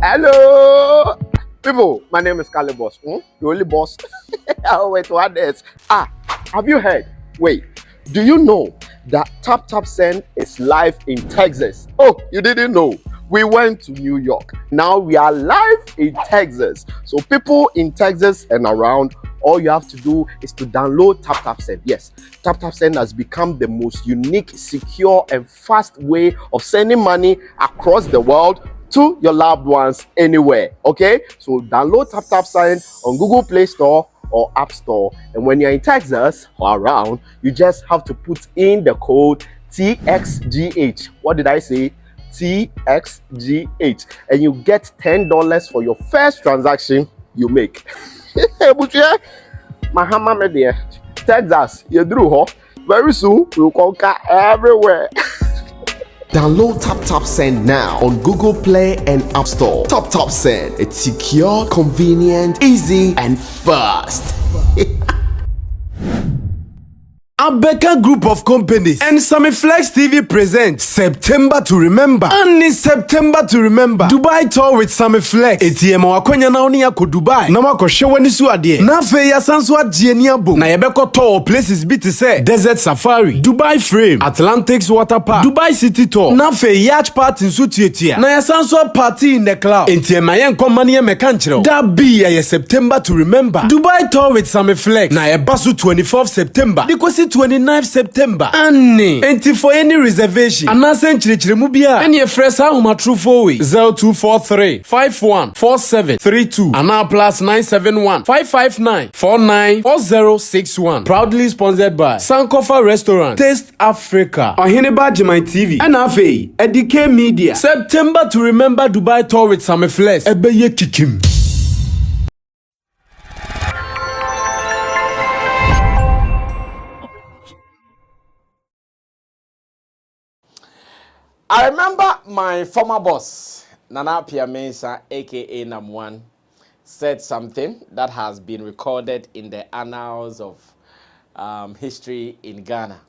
Hello, people. My name is Kali Boss. The only boss. Oh, wait, what else? Have you heard? Wait, do you know that Tap Tap Send is live in Texas? Oh, you didn't know? We went to New York. Now we are live in Texas. So people in Texas and around, all you have to do is to download Tap Tap Send. Yes, Tap Tap Send has become the most unique, secure, and fast way of sending money across the world to your loved ones anywhere. Okay, so download Tap Tap Send on Google Play Store or App Store, and when you're in Texas or around, you just have to put in the code TXGH. What did I say? TXGH, and you get $10 for your first transaction you make. Mahama media, Texas, you drew ho. Very soon we'll conquer everywhere. Download Tap Tap Send now on Google Play and App Store. Tap Tap Send. It's secure, convenient, easy, and fast. Akan Group of Companies and Sammy Flex TV presents September to Remember. And it's September to Remember. Dubai tour with Sammy Flex. ATM wakwenya na oni yako Dubai. Na wako shewani su adie. Na fe ya sansu adie ni abo. Na yebeko tour places biti se Desert Safari, Dubai Frame, Atlantics Water Park, Dubai City Tour. Na fe yacht party nsu tietia. Na ya sansu party in the cloud. ATM ayen komani ye mekanchiro. Da be ya September to Remember. Dubai tour with Sammy Flex. Na yebasu 24th September. Dikosi 29th September. Annie. Enti for any reservation. Anasen chirichirimu bia. Any fresa huma true 0243 514732. Ana plus 971 559 494061. Proudly sponsored by Sankofa Restaurant, Taste Africa, Ohineba Jemai TV, NFA, Edike Media. September to Remember Dubai tour with Sammy Flex. Ebeye kikim. I remember my former boss, Nana Pia Mensah, aka Nam1, said something that has been recorded in the annals of history in Ghana.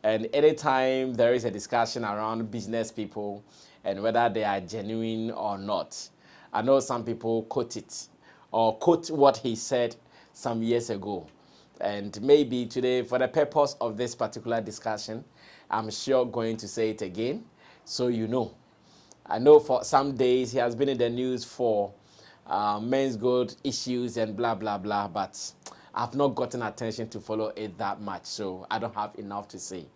And anytime there is a discussion around business people and whether they are genuine or not, I know some people quote it or quote what he said some years ago. And maybe today, for the purpose of this particular discussion, I'm sure going to say it again. So you know, I know for some days he has been in the news for men's gold issues and blah, blah, blah, but I've not gotten attention to follow it that much, so I don't have enough to say.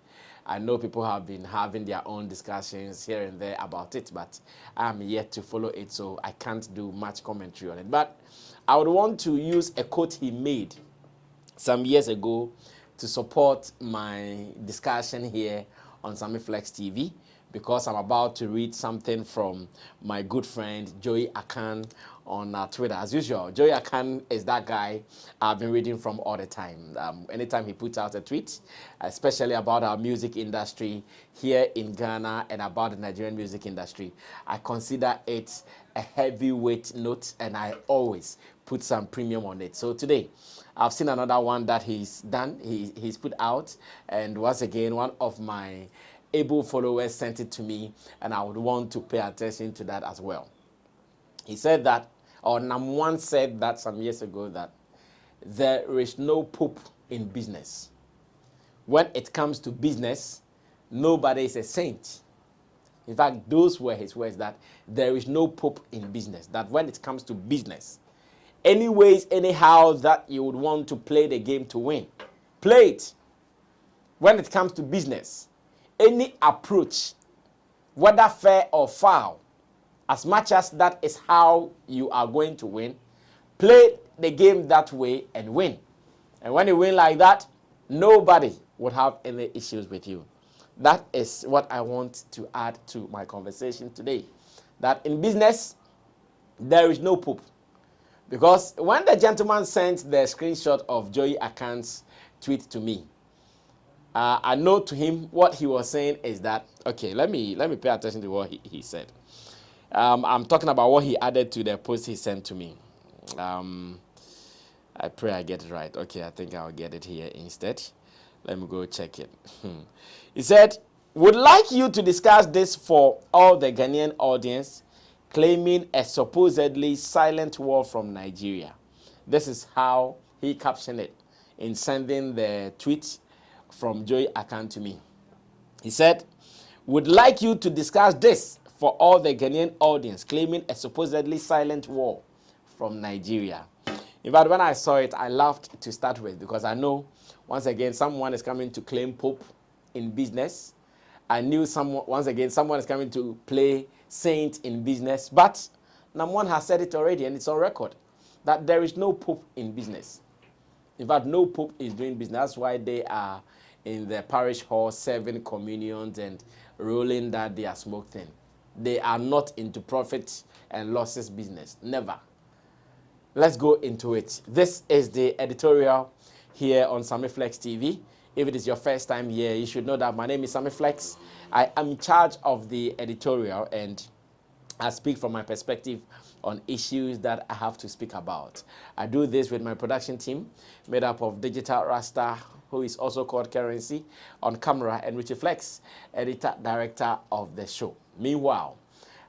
I know people have been having their own discussions here and there about it, but I'm yet to follow it, so I can't do much commentary on it. But I would want to use a quote he made some years ago to support my discussion here on Sammy Flex TV, because I'm about to read something from my good friend Joey Akan on Twitter. As usual, Joey Akan is that guy I've been reading from all the time. Anytime he puts out a tweet, especially about our music industry here in Ghana and about the Nigerian music industry, I consider it a heavyweight note and I always put some premium on it. So today, I've seen another one that he's done, he's put out, and once again, one of my able followers sent it to me, and I would want to pay attention to that as well. He said that, or Nam1 said that some years ago, that there is no poop in business. When it comes to business, nobody is a saint. In fact, those were his words, that there is no poop in business. That when it comes to business, anyways, anyhow that you would want to play the game to win, play it. When it comes to business, any approach, whether fair or foul, as much as that is how you are going to win, play the game that way and win. And when you win like that, nobody would have any issues with you. That is what I want to add to my conversation today. That in business, there is no poop. Because when the gentleman sent the screenshot of Joey Akan's tweet to me, I know to him what he was saying is that, okay, let me pay attention to what he said. I'm talking about what he added to the post he sent to me. I pray I get it right. Okay, I think I'll get it here instead. Let me go check it. He said, Would like you to discuss this for all the Ghanaian audience, claiming a supposedly silent war from Nigeria. This is how he captioned it in sending the tweet from Joy Akan to me. He said, would like you to discuss this for all the Ghanaian audience, claiming a supposedly silent war from Nigeria. In fact, when I saw it, I laughed to start with because I know, once again, someone is coming to claim Pope in business. I knew once again, someone is coming to play saint in business. But Namwan has said it already, and it's on record, that there is no Pope in business. In fact, no Pope is doing business. That's why they are in the parish hall serving communions and rolling that their smoke thing. They are not into profit and losses business. Never. Let's go into it. This is the editorial here on Sammy Flex TV. If it is your first time here, you should know that my name is Sammy Flex. I am in charge of the editorial, and I speak from my perspective on issues that I have to speak about. I do this with my production team, made up of Digital Rasta, who is also called Currency, on camera, and Richie Flex, editor-director of the show. Meanwhile,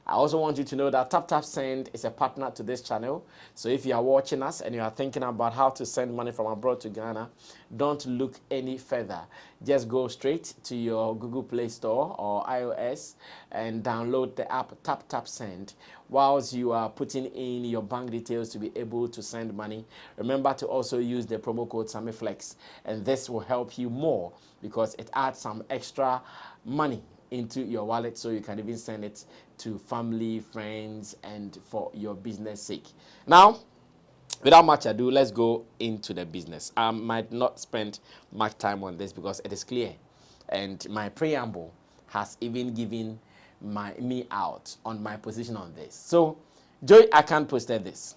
I also want you to know that Tap Tap Send is a partner to this channel. So if you are watching us and you are thinking about how to send money from abroad to Ghana, don't look any further. Just go straight to your Google Play Store or iOS and download the app Tap Tap Send. Whilst you are putting in your bank details to be able to send money, remember to also use the promo code SammyFlex, and this will help you more because it adds some extra money into your wallet so you can even send it to family, friends, and for your business sake. Now, without much ado, let's go into the business. I might not spend much time on this because it is clear, and my preamble has even given me out on my position on this. So, Joy Akan posted this,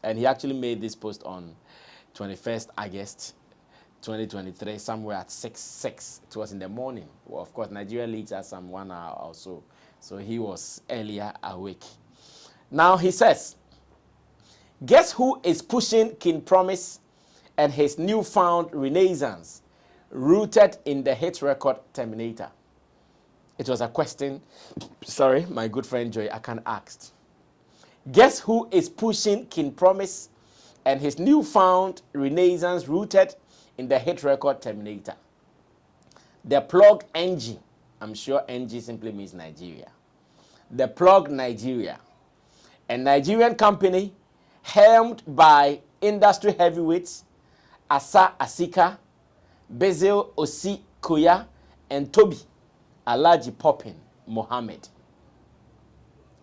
and he actually made this post on 21st August 2023, somewhere at 6. It was in the morning. Well, of course, Nigeria leads at some 1 hour or so. So he was earlier awake. Now he says, guess who is pushing King Promise and his newfound renaissance rooted in the hit record Terminator? It was a question, my good friend Joy Akan asked. Guess who is pushing King Promise and his newfound renaissance rooted in the hit record Terminator? The Plug NG. I'm sure NG simply means Nigeria. The Plug Nigeria. A Nigerian company helmed by industry heavyweights Asa Asika, Basil Osi Koya, and Toby Alaji Poppin Mohammed.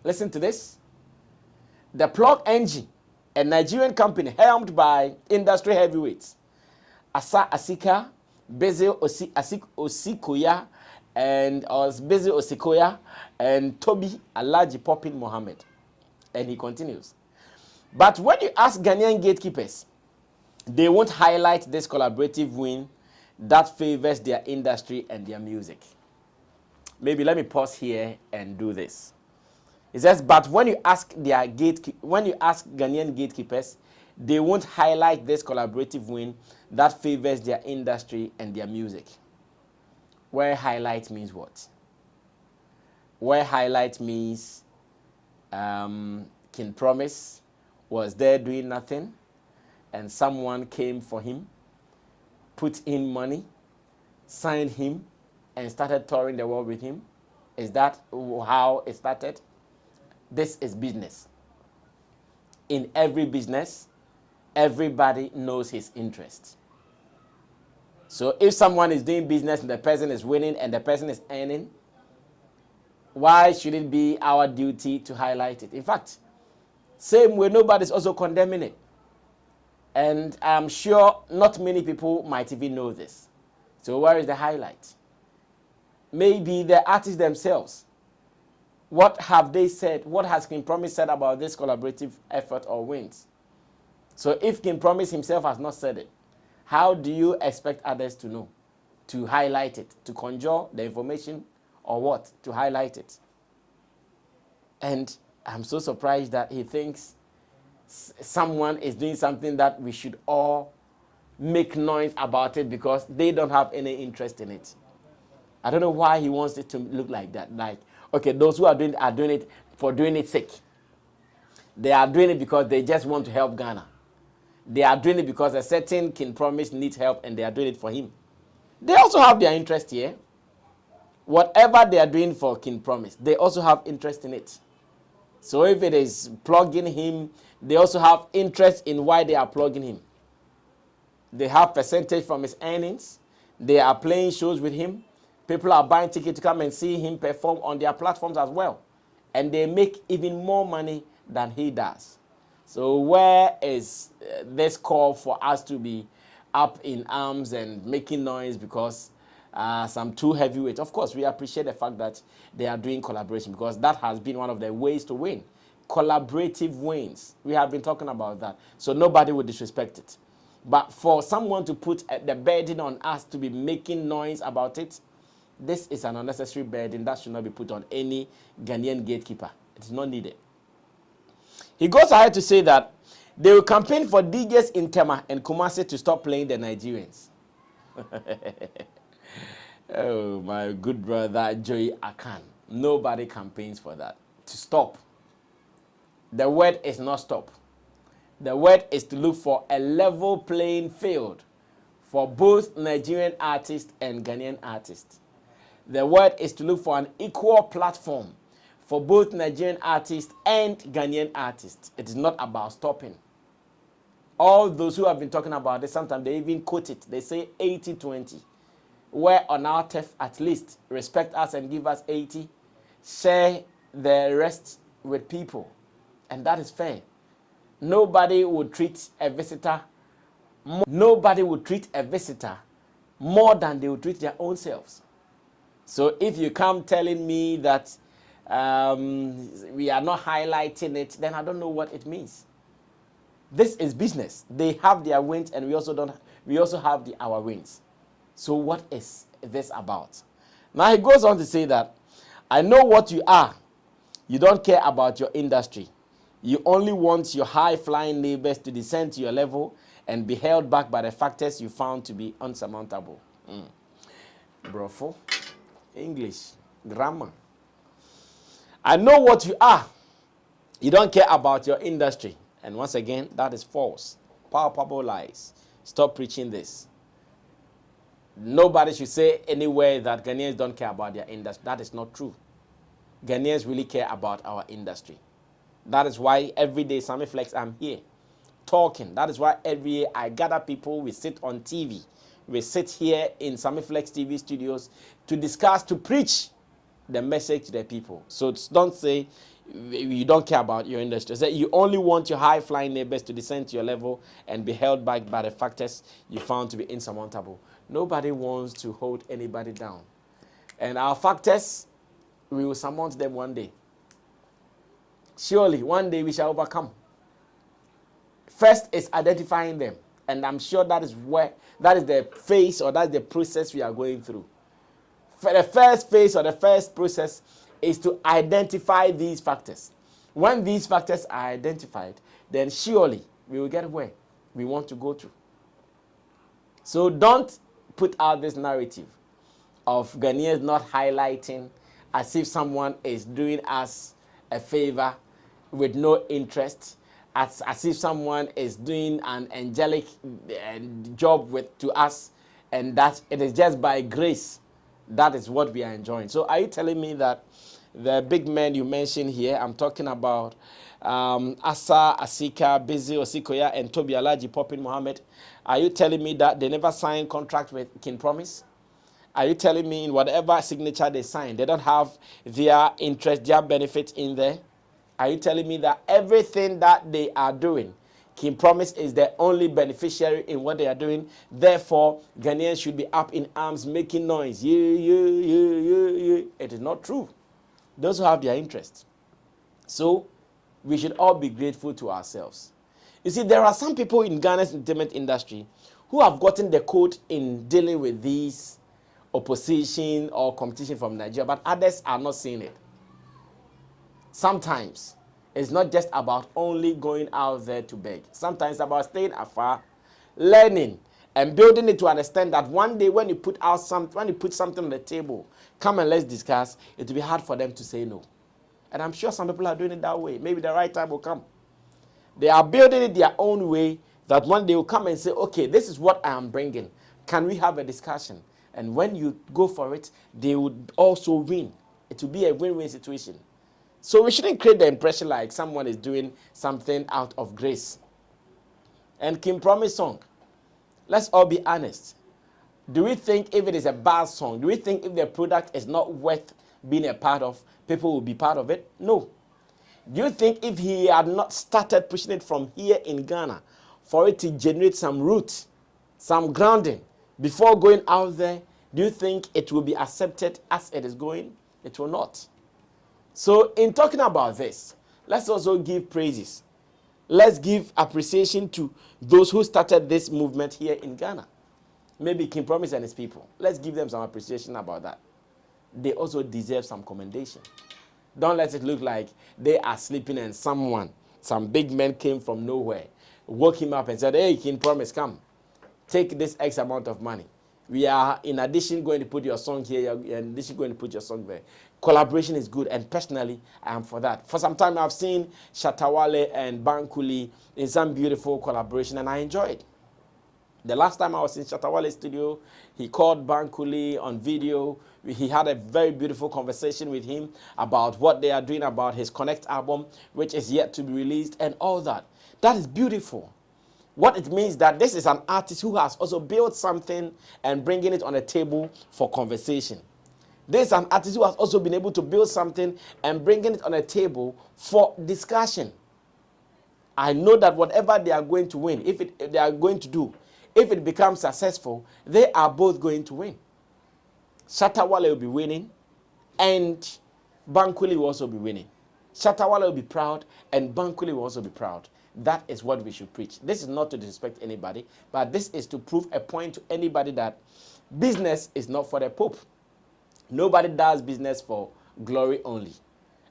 Listen to this. The Plug NG, a Nigerian company helmed by industry heavyweights Asa Asika, Basil Osikoya, and Basil Osikoya, and Toby Alaji Poppin Mohammed. And he continues. But when you ask Ghanaian gatekeepers, they won't highlight this collaborative win that favors their industry and their music. Maybe let me pause here and do this. It says, but when you ask Ghanaian gatekeepers, they won't highlight this collaborative win that favors their industry and their music. Where highlight means what? Where highlight means King Promise was there doing nothing and someone came for him, put in money, signed him, and started touring the world with him. Is that how it started? This is business. In every business, everybody knows his interest. So if someone is doing business and the person is winning and the person is earning, why should it be our duty to highlight it? In fact, same way, nobody's also condemning it. And I'm sure not many people might even know this. So where is the highlight? Maybe the artists themselves. What have they said? What has King Promise said about this collaborative effort or wins? So if King Promise himself has not said it, how do you expect others to know? To highlight it, to conjure the information, or what? To highlight it. And I'm so surprised that he thinks someone is doing something that we should all make noise about it because they don't have any interest in it. I don't know why he wants it to look like that. Like, okay, those who are doing it for doing it sake. They are doing it because they just want to help Ghana. They are doing it because a certain King Promise needs help and they are doing it for him. They also have their interest here. Whatever they are doing for King Promise, they also have interest in it. So if it is plugging him, they also have interest in why they are plugging him. They have percentage from his earnings. They are playing shows with him. People are buying tickets to come and see him perform on their platforms as well. And they make even more money than he does. So where is this call for us to be up in arms and making noise because some two heavyweights? Of course, we appreciate the fact that they are doing collaboration because that has been one of the ways to win. Collaborative wins. We have been talking about that. So nobody would disrespect it. But for someone to put the burden on us to be making noise about it, this is an unnecessary burden that should not be put on any Ghanaian gatekeeper. It is not needed. He goes ahead to say that they will campaign for DJs in Tema and Kumasi to stop playing the Nigerians. Oh, my good brother Joey Akan. Nobody campaigns for that. To stop. The word is not stop. The word is to look for a level playing field for both Nigerian artists and Ghanaian artists. The word is to look for an equal platform for both Nigerian artists and Ghanaian artists. It is not about stopping. All those who have been talking about this, sometimes they even quote it. They say 80-20. Where on our turf, at least, respect us and give us 80. Share the rest with people. And that is fair. Nobody would treat a visitor more than they would treat their own selves. So if you come telling me that we are not highlighting it, then I don't know what it means. This is business. They have their wins, and we also have our wins. So what is this about? Now he goes on to say that I know what you are. You don't care about your industry. You only want your high-flying neighbors to descend to your level and be held back by the factors you found to be unsurmountable. Brofo. English. Grammar. I know what you are. You don't care about your industry. And once again, that is false. Palpable lies. Stop preaching this. Nobody should say anywhere that Ghanaians don't care about their industry. That is not true. Ghanaians really care about our industry. That is why every day, Sammy Flex, I'm here talking. That is why every year I gather people, we sit on TV. We sit here in Sammy Flex TV studios to discuss, to preach the message to the people. So don't say you don't care about your industry. Say you only want your high-flying neighbors to descend to your level and be held back by the factors you found to be insurmountable. Nobody wants to hold anybody down. And our factors, we will surmount them one day. Surely, one day we shall overcome. First is identifying them. And I'm sure that is the phase, or that's the process we are going through. For the first phase or the first process is to identify these factors. When these factors are identified, then surely we will get where we want to go to. So don't put out this narrative of Ghanaians not highlighting as if someone is doing us a favor with no interest, as if someone is doing an angelic job to us, and that it is just by grace. That is what we are enjoying. So are you telling me that the big men you mentioned here, I'm talking about Asa, Asika, Bizi, Osikoya, and Toby Alaji, Popin Mohammed, are you telling me that they never signed contract with King Promise? Are you telling me in whatever signature they signed, they don't have their interest, their benefit in there? Are you telling me that everything that they are doing, King Promise is the only beneficiary in what they are doing? Therefore, Ghanaians should be up in arms, making noise. Yeah. It is not true. Those who have their interests. So, we should all be grateful to ourselves. You see, there are some people in Ghana's entertainment industry who have gotten the code in dealing with these opposition or competition from Nigeria, but others are not seeing it. Sometimes it's not just about only going out there to beg. Sometimes it's about staying afar, learning, and building it to understand that one day when you put something on the table, come and let's discuss, it will be hard for them to say no. And I'm sure some people are doing it that way. Maybe the right time will come. They are building it their own way, that one day will come and say, okay, this is what I am bringing. Can we have a discussion? And when you go for it, they would also win. It will be a win-win situation. So we shouldn't create the impression like someone is doing something out of grace. And King Promise song, let's all be honest. Do we think if it is a bad song, do we think if the product is not worth being a part of, people will be part of it? No. Do you think if he had not started pushing it from here in Ghana for it to generate some roots, some grounding, before going out there, do you think it will be accepted as it is going? It will not. So in talking about this, let's also give praises. Let's give appreciation to those who started this movement here in Ghana. Maybe King Promise and his people. Let's give them some appreciation about that. They also deserve some commendation. Don't let it look like they are sleeping and some big man came from nowhere, woke him up and said, hey, King Promise, come, take this X amount of money. We are, in addition, going to put your song here, in addition, going to put your song there. Collaboration is good, and personally, I am for that. For some time, I've seen Shatawale and Bankuli in some beautiful collaboration, and I enjoy it. The last time I was in Shatawale's studio, he called Bankuli on video. He had a very beautiful conversation with him about what they are doing, about his Connect album, which is yet to be released, and all that. That is beautiful. What it means that this is an artist who has also built something and bringing it on a table for conversation. This is an artist who has also been able to build something and bringing it on a table for discussion. I know that whatever they are going to win, if they are going to do, if it becomes successful, they are both going to win. Shatawale will be winning, and Bankuli will also be winning. Shatawale will be proud, and Bankuli will also be proud. That is what we should preach. This is not to disrespect anybody, but this is to prove a point to anybody that business is not for the Pope. Nobody does business for glory only.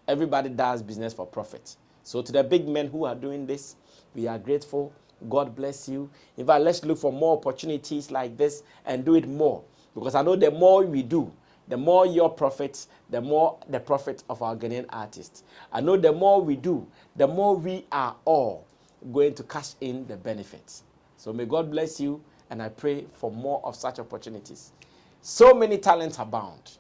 Everybody does business for profit. So to the big men who are doing this, we are grateful. God bless you. In fact, let's look for more opportunities like this and do it more. Because I know the more we do, the more your profits, the more the profit of our Ghanaian artists. I know the more we do, the more we are all going to cash in the benefits. So may God bless you, and I pray for more of such opportunities. So many talents abound.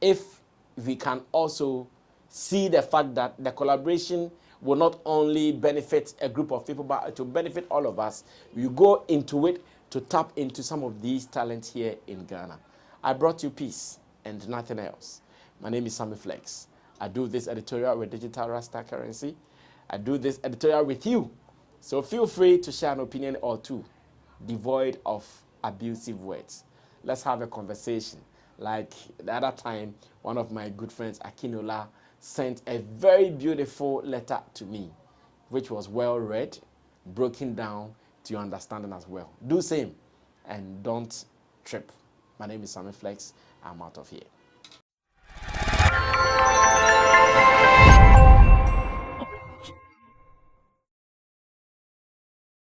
If we can also see the fact that the collaboration will not only benefit a group of people, but to benefit all of us, we go into it to tap into some of these talents here in Ghana. I brought you peace and nothing else. My name is Sammy Flex. I do this editorial with Digital Rasta Currency. I do this editorial with you. So feel free to share an opinion or two, devoid of abusive words. Let's have a conversation. Like the other time, one of my good friends, Akinola, sent a very beautiful letter to me, which was well read, broken down to your understanding as well. Do same and don't trip. My name is Sammy Flex. I'm out of here.